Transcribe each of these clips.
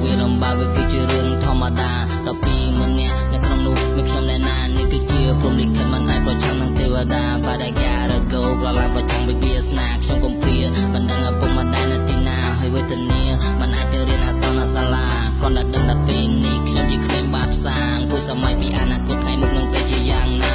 វារំបាវាគឺជារឿងធម្មតាដល់ពីម្នាក់នៅក្នុងនោះមានខ្ញុំដែលណានេះគឺជាព្រំលិខិតមិនអាចប្រឆាំងនឹងទេវតាបាដការកោក្រឡាំប្រចាំវិវាសនាខ្ញុំកំព្រាមិនដឹងឪពុកម្ដាយនៅទីណាហើយវេទនាមិនអាចទៅរៀនអក្សរនៅសាលាគ្រាន់តែដឹងតែពេលនេះខ្ញុំជាក្មេងបាបសាងគួយសម័យពីអនាគតថ្ងៃមុខនឹងទៅជាយ៉ាងណា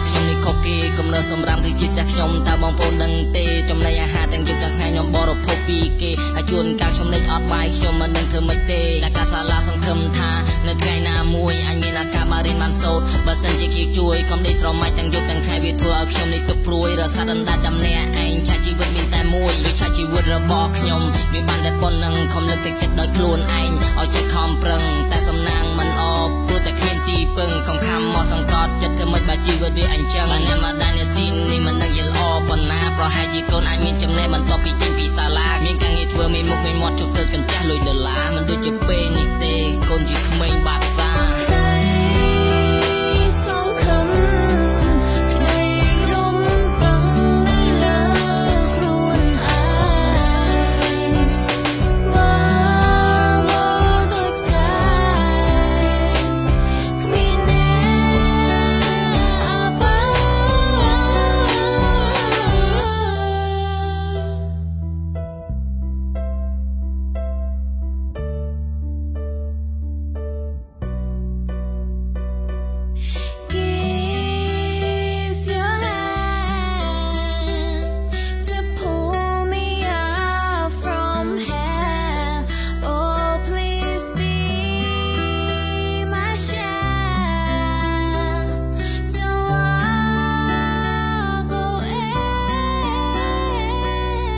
ខ្ញុំនេះខុសគេកំណើសម្រាប់គឺជាចាស់ខ្ញុំតើបងប្អូនដឹងទេចំណីអាហារទាំងយប់ទាំងថ្ងៃខ្ញុំបរិភោគពីគេហើយជួនកាលខ្ញុំលេងអត់បាយខ្ញុំមិនដឹងធ្វើម៉េចទេតែកាសាឡាសង្ឃឹមថានៅថ្ងៃណាមួយអញមានឱកាសមករៀនបានសូត្របើសិនជាគេជួយកុំដេកស្រមៃទាំងយប់ទាំងថ្ងៃវាធ្វើឲ្យខ្ញុំនេះទុកព្រួយរសាត់អណ្ដាតតែម្នាក់ឯងឆាជីវិតមានតែមួយវាឆាជីវិតរបស់ខ្ញុំវាបានតែប៉ុណ្្នឹងខំលើកទឹកចិត្តដោយខ្លួនឯងឲ្យចិត្តខំប្រឹងតែសំណាងមិនអបព្រោះតែគ្មានទីពឹងកំខំមកសង្កត់ចិត្តធ្វើម៉េចបើជីវិតវាអញ្ចឹងបានមកដល់នាទីនេះមិនដឹងយល់ល្អប៉ុណ្ណាប្រហែលជាកូនអាចមានចំណេះបន្ទាប់ពីចេញពីសាលាមានការងារធ្វើមានមុខមានមាត់ជប់ទៅកញ្ចាស់លុយដុល្លារមិនដូចជាពេលនេះទេកូនជាក្មេងបាត់សា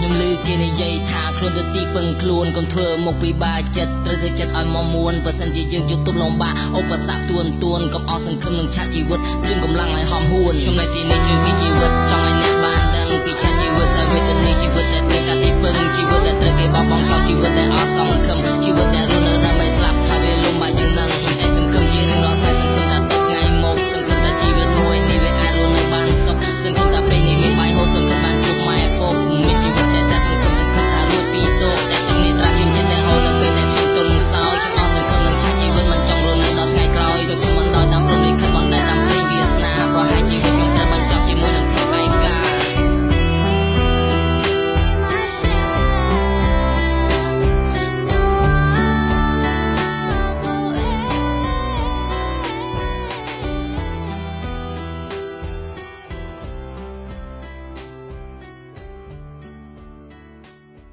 ខ្ញុំឮគេនិយាយថាខ្លួនទៅទីពឹងខ្លួនកុំធ្វើមកពិបាកចិត្តត្រូវធ្វើចិត្តឲ្យមកមួនបើសិនជាយើងជួបទុំលំបាកឧបសគ្គទួនកុំអស់សង្ឃឹមនឹងឆាជីវិតត្រៀមកម្លាំងឲ្យហំហួនខ្ញុំនៅទីនេះជួយពីជីវិតចង់ឲ្យអ្នកបានដឹងពីឆាជីវិតសវេទនីជីវិតដែលត្រូវការទីពឹងជីវិតដែលត្រូវគេបោះបង់ចោលជីវិតដែលអស់សង្ឃឹមជីវិតដែលរស់នៅដើម្បី